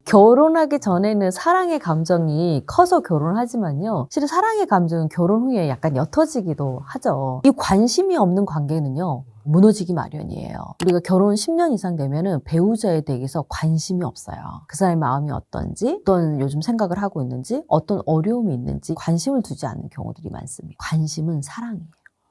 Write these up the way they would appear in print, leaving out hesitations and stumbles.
결혼하기 전에는 사랑의 감정이 커서 결혼하지만요. 실은 사랑의 감정은 결혼 후에 약간 옅어지기도 하죠. 이 관심이 없는 관계는요. 무너지기 마련이에요. 우리가 결혼 10년 이상 되면은 배우자에 대해서 관심이 없어요. 그 사람의 마음이 어떤지, 어떤 요즘 생각을 하고 있는지, 어떤 어려움이 있는지 관심을 두지 않는 경우들이 많습니다. 관심은 사랑이에요.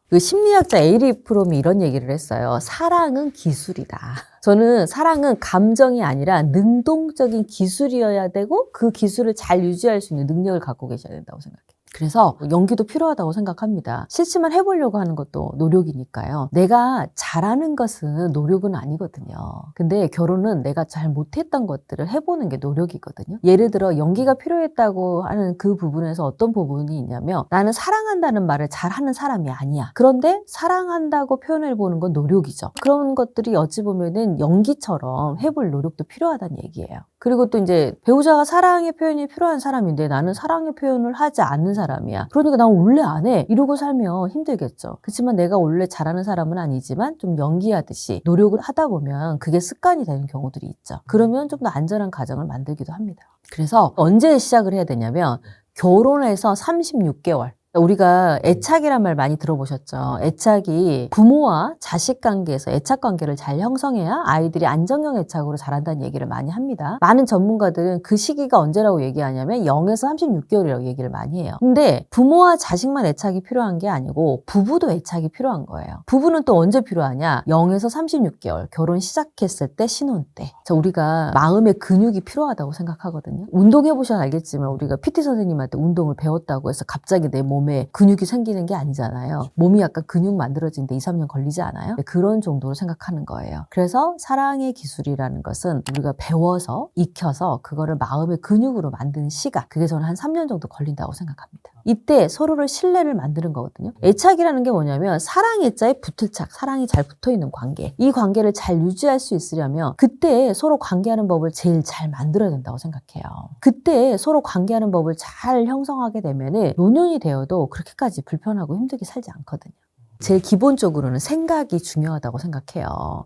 그 심리학자 에이리 프롬이 이런 얘기를 했어요. 사랑은 기술이다. 저는 사랑은 감정이 아니라 능동적인 기술이어야 되고 그 기술을 잘 유지할 수 있는 능력을 갖고 계셔야 된다고 생각해요. 그래서 연기도 필요하다고 생각합니다. 싫지만 해보려고 하는 것도 노력이니까요. 내가 잘하는 것은 노력은 아니거든요. 근데 결혼은 내가 잘 못했던 것들을 해보는 게 노력이거든요. 예를 들어 연기가 필요했다고 하는 그 부분에서 어떤 부분이 있냐면 나는 사랑한다는 말을 잘하는 사람이 아니야. 그런데 사랑한다고 표현해보는 건 노력이죠. 그런 것들이 어찌 보면은 연기처럼 해볼 노력도 필요하다는 얘기예요. 그리고 또 이제 배우자가 사랑의 표현이 필요한 사람인데 나는 사랑의 표현을 하지 않는 사람이야. 그러니까 난 원래 안 해. 이러고 살면 힘들겠죠. 그렇지만 내가 원래 잘하는 사람은 아니지만 좀 연기하듯이 노력을 하다 보면 그게 습관이 되는 경우들이 있죠. 그러면 좀 더 안전한 가정을 만들기도 합니다. 그래서 언제 시작을 해야 되냐면 결혼해서 36개월. 우리가 애착이란 말 많이 들어보셨죠? 애착이 부모와 자식 관계에서 애착 관계를 잘 형성해야 아이들이 안정형 애착으로 자란다는 얘기를 많이 합니다. 많은 전문가들은 그 시기가 언제라고 얘기하냐면 0에서 36개월이라고 얘기를 많이 해요. 근데 부모와 자식만 애착이 필요한 게 아니고 부부도 애착이 필요한 거예요. 부부는 또 언제 필요하냐? 0에서 36개월. 결혼 시작했을 때, 신혼 때. 우리가 마음의 근육이 필요하다고 생각하거든요. 운동해보셔야 알겠지만 우리가 PT 선생님한테 운동을 배웠다고 해서 갑자기 내 몸에 근육이 생기는 게 아니잖아요. 몸이 약간 근육 만들어지는데 2, 3년 걸리지 않아요? 그런 정도로 생각하는 거예요. 그래서 사랑의 기술이라는 것은 우리가 배워서 익혀서 그거를 마음의 근육으로 만드는 시간, 그게 저는 한 3년 정도 걸린다고 생각합니다. 이때 서로를 신뢰를 만드는 거거든요. 애착이라는 게 뭐냐면 사랑 애자에 붙을 착, 사랑이 잘 붙어있는 관계. 이 관계를 잘 유지할 수 있으려면 그때 서로 관계하는 법을 제일 잘 만들어야 된다고 생각해요. 그때 서로 관계하는 법을 잘 형성하게 되면은 노년이 되어도 그렇게까지 불편하고 힘들게 살지 않거든요. 제일 기본적으로는 생각이 중요하다고 생각해요.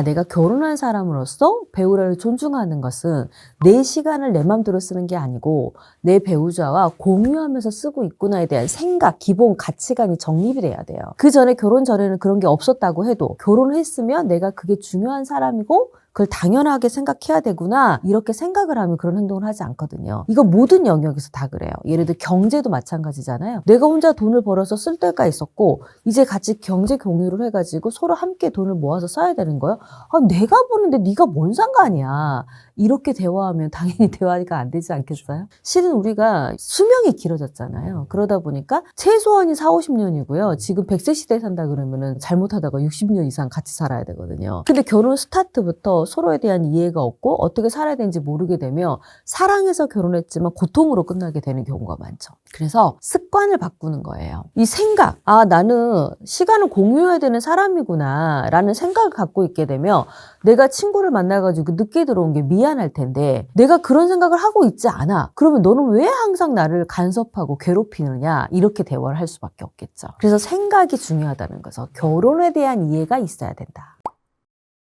내가 결혼한 사람으로서 배우자를 존중하는 것은 내 시간을 내 맘대로 쓰는 게 아니고 내 배우자와 공유하면서 쓰고 있구나에 대한 생각, 기본 가치관이 정립이 돼야 돼요. 그 전에 결혼 전에는 그런 게 없었다고 해도 결혼을 했으면 내가 그게 중요한 사람이고 그걸 당연하게 생각해야 되구나 이렇게 생각을 하면 그런 행동을 하지 않거든요. 이거 모든 영역에서 다 그래요. 예를 들어 경제도 마찬가지잖아요. 내가 혼자 돈을 벌어서 쓸 때가 있었고 이제 같이 경제 공유를 해가지고 서로 함께 돈을 모아서 써야 되는 거예요. 내가 버는데 네가 뭔 상관이야. 이렇게 대화하면 당연히 대화가 안 되지 않겠어요? 실은 우리가 수명이 길어졌잖아요. 그러다 보니까 최소한이 4, 50년이고요. 지금 100세 시대에 산다 그러면은 잘못하다가 60년 이상 같이 살아야 되거든요. 근데 결혼 스타트부터 서로에 대한 이해가 없고 어떻게 살아야 되는지 모르게 되면 사랑해서 결혼했지만 고통으로 끝나게 되는 경우가 많죠. 그래서 습관을 바꾸는 거예요. 이 생각, 나는 시간을 공유해야 되는 사람이구나 라는 생각을 갖고 있게 되면 내가 친구를 만나가지고 늦게 들어온 게 미안할 텐데 내가 그런 생각을 하고 있지 않아. 그러면 너는 왜 항상 나를 간섭하고 괴롭히느냐 이렇게 대화를 할 수밖에 없겠죠. 그래서 생각이 중요하다는 거죠. 결혼에 대한 이해가 있어야 된다.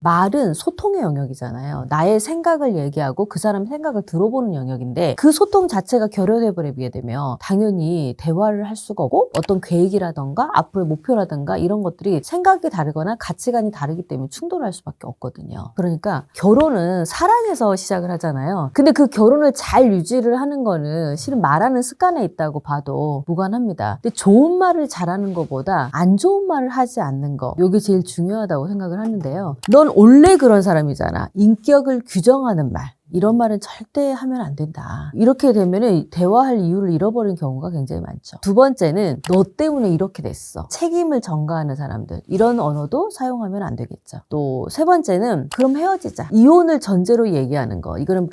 말은 소통의 영역이잖아요. 나의 생각을 얘기하고 그 사람 생각을 들어보는 영역인데 그 소통 자체가 결여돼버리게 되면 당연히 대화를 할 수가 없고 어떤 계획이라던가 앞으로의 목표라던가 이런 것들이 생각이 다르거나 가치관이 다르기 때문에 충돌할 수밖에 없거든요. 그러니까 결혼은 사랑에서 시작을 하잖아요. 근데 그 결혼을 잘 유지를 하는 거는 실은 말하는 습관에 있다고 봐도 무관합니다. 근데 좋은 말을 잘하는 것보다 안 좋은 말을 하지 않는 거 이게 제일 중요하다고 생각을 하는데요. 넌 원래 그런 사람이잖아. 인격을 규정하는 말. 이런 말은 절대 하면 안 된다. 이렇게 되면 대화할 이유를 잃어버리는 경우가 굉장히 많죠. 두 번째는 너 때문에 이렇게 됐어. 책임을 전가하는 사람들. 이런 언어도 사용하면 안 되겠죠. 또 세 번째는 그럼 헤어지자. 이혼을 전제로 얘기하는 거. 이거는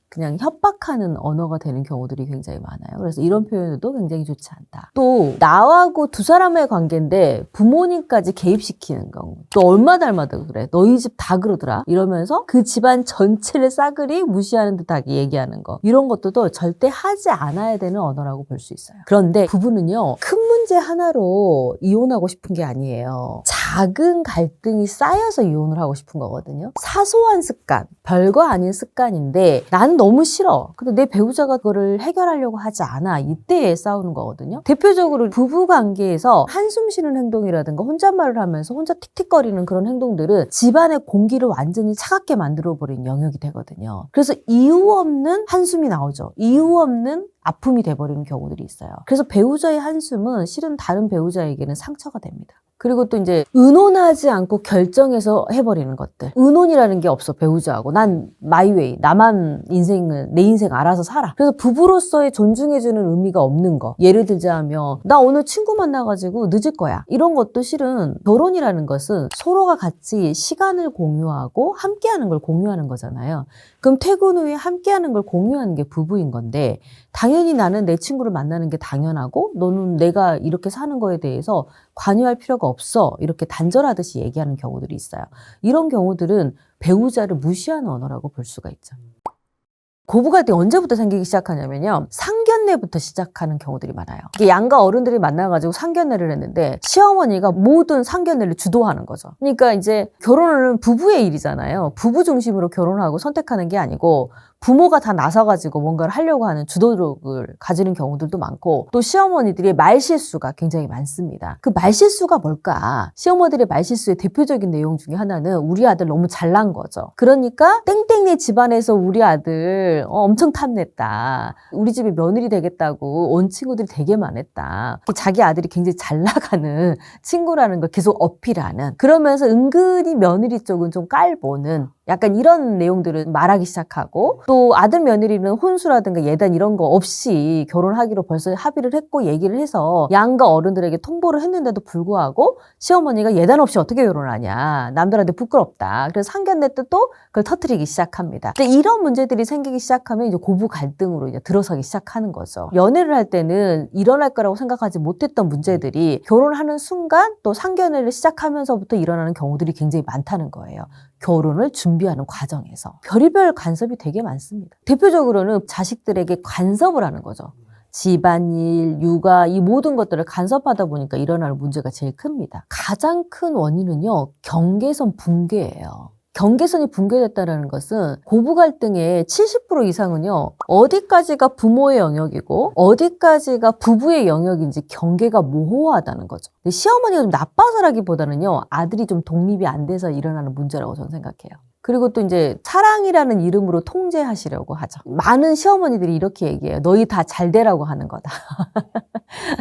그냥 협박하는 언어가 되는 경우들이 굉장히 많아요. 그래서 이런 표현도 굉장히 좋지 않다. 또 나하고 두 사람의 관계인데 부모님까지 개입시키는 경우. 또 얼마 닮아도 그래. 너희 집 다 그러더라. 이러면서 그 집안 전체를 싸그리 무시하는 듯하게 얘기하는 거. 이런 것도 절대 하지 않아야 되는 언어라고 볼 수 있어요. 그런데 부부는요. 큰 문제 하나로 이혼하고 싶은 게 아니에요. 작은 갈등이 쌓여서 이혼을 하고 싶은 거거든요. 사소한 습관, 별거 아닌 습관인데 나는 너무 싫어. 근데 내 배우자가 그거를 해결하려고 하지 않아. 이때에 싸우는 거거든요. 대표적으로 부부 관계에서 한숨 쉬는 행동이라든가 혼잣말을 하면서 혼자 틱틱거리는 그런 행동들은 집안의 공기를 완전히 차갑게 만들어버린 영역이 되거든요. 그래서 이유 없는 한숨이 나오죠. 이유 없는 아픔이 돼버리는 경우들이 있어요. 그래서 배우자의 한숨은 실은 다른 배우자에게는 상처가 됩니다. 그리고 또 이제 의논하지 않고 결정해서 해버리는 것들. 의논이라는 게 없어, 배우자하고. 난 마이웨이, 나만 내 인생 알아서 살아. 그래서 부부로서의 존중해주는 의미가 없는 거. 예를 들자면 나 오늘 친구 만나가지고 늦을 거야. 이런 것도 실은 결혼이라는 것은 서로가 같이 시간을 공유하고 함께하는 걸 공유하는 거잖아요. 그럼 퇴근 후에 함께하는 걸 공유하는 게 부부인 건데 당연히 나는 내 친구를 만나는 게 당연하고 너는 내가 이렇게 사는 거에 대해서 관여할 필요가 없어. 이렇게 단절하듯이 얘기하는 경우들이 있어요. 이런 경우들은 배우자를 무시하는 언어라고 볼 수가 있죠. 고부갈등이 언제부터 생기기 시작하냐면요. 상견례부터 시작하는 경우들이 많아요. 이게 양가 어른들이 만나가지고 상견례를 했는데 시어머니가 모든 상견례를 주도하는 거죠. 그러니까 이제 결혼은 부부의 일이잖아요. 부부 중심으로 결혼하고 선택하는 게 아니고 부모가 다 나서가지고 뭔가를 하려고 하는 주도력을 가지는 경우들도 많고 또 시어머니들의 말실수가 굉장히 많습니다. 그 말실수가 뭘까? 시어머니들의 말실수의 대표적인 내용 중에 하나는 우리 아들 너무 잘난 거죠. 그러니까 땡땡네 집안에서 우리 아들 엄청 탐냈다. 우리 집에 며느리 되겠다고 온 친구들이 되게 많았다. 자기 아들이 굉장히 잘 나가는 친구라는 걸 계속 어필하는 그러면서 은근히 며느리 쪽은 좀 깔보는 약간 이런 내용들을 말하기 시작하고 또 아들 며느리는 혼수라든가 예단 이런 거 없이 결혼하기로 벌써 합의를 했고 얘기를 해서 양가 어른들에게 통보를 했는데도 불구하고 시어머니가 예단 없이 어떻게 결혼하냐. 남들한테 부끄럽다. 그래서 상견례 때 또 그걸 터뜨리기 시작합니다. 근데 이런 문제들이 생기기 시작하면 이제 고부 갈등으로 이제 들어서기 시작하는 거죠. 연애를 할 때는 일어날 거라고 생각하지 못했던 문제들이 결혼하는 순간 또 상견례를 시작하면서부터 일어나는 경우들이 굉장히 많다는 거예요. 결혼을 준비하는 과정에서 별의별 간섭이 되게 많습니다. 대표적으로는 자식들에게 간섭을 하는 거죠. 집안일, 육아 이 모든 것들을 간섭하다 보니까 일어나는 문제가 제일 큽니다. 가장 큰 원인은요. 경계선 붕괴예요. 경계선이 붕괴됐다는 것은 고부 갈등의 70% 이상은요. 어디까지가 부모의 영역이고 어디까지가 부부의 영역인지 경계가 모호하다는 거죠. 근데 시어머니가 좀 나빠서라기보다는요. 아들이 좀 독립이 안 돼서 일어나는 문제라고 저는 생각해요. 그리고 또 이제 사랑이라는 이름으로 통제하시려고 하죠. 많은 시어머니들이 이렇게 얘기해요. 너희 다 잘 되라고 하는 거다.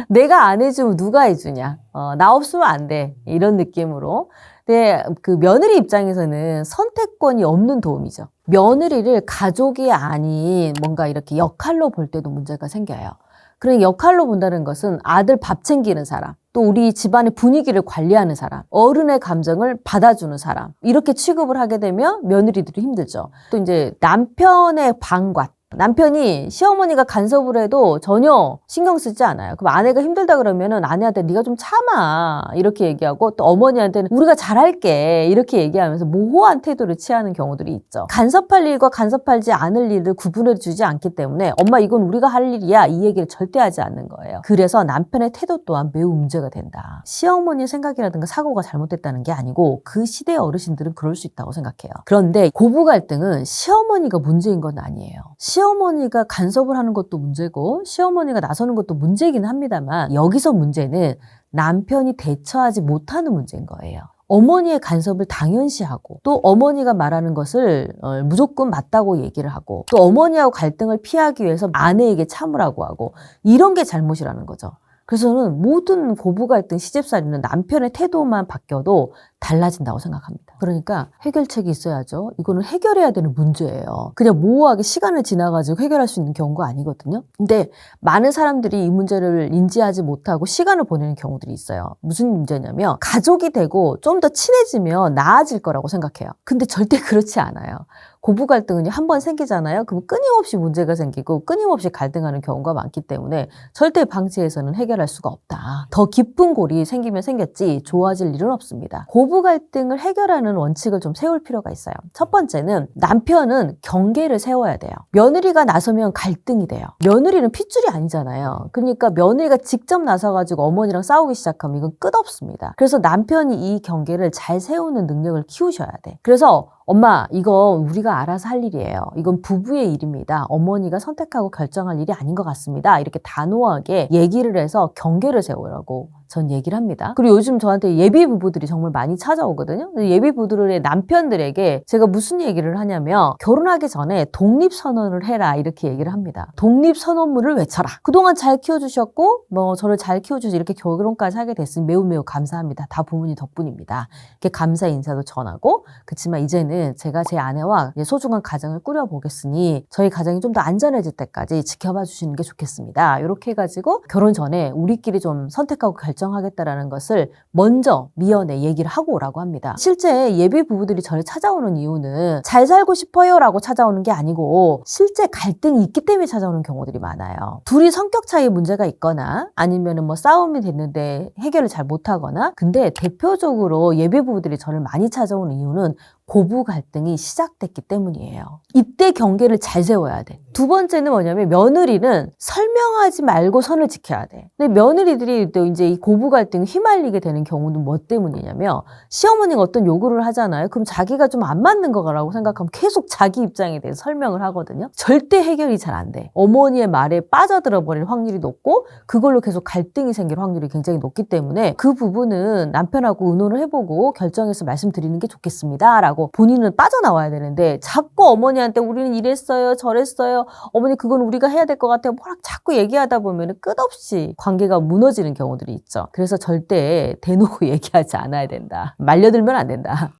내가 안 해주면 누가 해주냐. 나 없으면 안 돼. 이런 느낌으로. 근데 그 며느리 입장에서는 선택권이 없는 도움이죠. 며느리를 가족이 아닌 뭔가 이렇게 역할로 볼 때도 문제가 생겨요. 그러니까 역할로 본다는 것은 아들 밥 챙기는 사람, 또 우리 집안의 분위기를 관리하는 사람, 어른의 감정을 받아주는 사람 이렇게 취급을 하게 되면 며느리들이 힘들죠. 또 이제 남편의 방관. 남편이 시어머니가 간섭을 해도 전혀 신경 쓰지 않아요. 그럼 아내가 힘들다 그러면은 아내한테 네가 좀 참아 이렇게 얘기하고 또 어머니한테는 우리가 잘할게 이렇게 얘기하면서 모호한 태도를 취하는 경우들이 있죠. 간섭할 일과 간섭하지 않을 일을 구분해 주지 않기 때문에 엄마 이건 우리가 할 일이야 이 얘기를 절대 하지 않는 거예요. 그래서 남편의 태도 또한 매우 문제가 된다. 시어머니의 생각이라든가 사고가 잘못됐다는 게 아니고 그 시대의 어르신들은 그럴 수 있다고 생각해요. 그런데 고부 갈등은 시어머니가 문제인 건 아니에요. 시어머니가 간섭을 하는 것도 문제고 시어머니가 나서는 것도 문제이긴 합니다만 여기서 문제는 남편이 대처하지 못하는 문제인 거예요. 어머니의 간섭을 당연시하고 또 어머니가 말하는 것을 무조건 맞다고 얘기를 하고 또 어머니하고 갈등을 피하기 위해서 아내에게 참으라고 하고 이런 게 잘못이라는 거죠. 그래서 저는 모든 고부 갈등 시집살이는 남편의 태도만 바뀌어도 달라진다고 생각합니다. 그러니까 해결책이 있어야죠. 이거는 해결해야 되는 문제예요. 그냥 모호하게 시간을 지나가지고 해결할 수 있는 경우가 아니거든요. 근데 많은 사람들이 이 문제를 인지하지 못하고 시간을 보내는 경우들이 있어요. 무슨 문제냐면 가족이 되고 좀 더 친해지면 나아질 거라고 생각해요. 근데 절대 그렇지 않아요. 고부 갈등은 한 번 생기잖아요. 그럼 끊임없이 문제가 생기고 끊임없이 갈등하는 경우가 많기 때문에 절대 방치해서는 해결할 수가 없다. 더 깊은 골이 생기면 생겼지 좋아질 일은 없습니다. 고부 고부 갈등을 해결하는 원칙을 좀 세울 필요가 있어요. 첫 번째는 남편은 경계를 세워야 돼요. 며느리가 나서면 갈등이 돼요. 며느리는 핏줄이 아니잖아요. 그러니까 며느리가 직접 나서가지고 어머니랑 싸우기 시작하면 이건 끝없습니다. 그래서 남편이 이 경계를 잘 세우는 능력을 키우셔야 돼. 그래서 엄마, 이거 우리가 알아서 할 일이에요. 이건 부부의 일입니다. 어머니가 선택하고 결정할 일이 아닌 것 같습니다. 이렇게 단호하게 얘기를 해서 경계를 세우라고 전 얘기를 합니다. 그리고 요즘 저한테 예비 부부들이 정말 많이 찾아오거든요. 예비 부부들의 남편들에게 제가 무슨 얘기를 하냐면 결혼하기 전에 독립선언을 해라 이렇게 얘기를 합니다. 독립선언문을 외쳐라. 그동안 잘 키워주셨고 뭐 저를 잘 키워주셔서 이렇게 결혼까지 하게 됐으니 매우 매우 감사합니다. 다 부모님 덕분입니다. 이렇게 감사 인사도 전하고 그렇지만 이제는 제가 제 아내와 소중한 가정을 꾸려보겠으니 저희 가정이 좀 더 안전해질 때까지 지켜봐 주시는 게 좋겠습니다. 이렇게 해가지고 결혼 전에 우리끼리 좀 선택하고 결정하겠다라는 것을 먼저 미연에 얘기를 하고 오라고 합니다. 실제 예비 부부들이 저를 찾아오는 이유는 잘 살고 싶어요라고 찾아오는 게 아니고 실제 갈등이 있기 때문에 찾아오는 경우들이 많아요. 둘이 성격 차이 문제가 있거나 아니면은 뭐 싸움이 됐는데 해결을 잘 못하거나 근데 대표적으로 예비 부부들이 저를 많이 찾아오는 이유는 고부 갈등이 시작됐기 때문이에요. 이때 경계를 잘 세워야 돼. 두 번째는 뭐냐면 며느리는 설명하지 말고 선을 지켜야 돼. 근데 며느리들이 또 이제 이 고부 갈등에 휘말리게 되는 경우는 뭐 때문이냐면 시어머니가 어떤 요구를 하잖아요. 그럼 자기가 좀 안 맞는 거라고 생각하면 계속 자기 입장에 대해서 설명을 하거든요. 절대 해결이 잘 안 돼. 어머니의 말에 빠져들어 버릴 확률이 높고 그걸로 계속 갈등이 생길 확률이 굉장히 높기 때문에 그 부분은 남편하고 의논을 해보고 결정해서 말씀드리는 게 좋겠습니다. 라고 본인은 빠져나와야 되는데 자꾸 어머니한테 우리는 이랬어요 저랬어요 어머니 그건 우리가 해야 될 것 같아요 뭐라 자꾸 얘기하다 보면 끝없이 관계가 무너지는 경우들이 있죠. 그래서 절대 대놓고 얘기하지 않아야 된다. 말려들면 안 된다.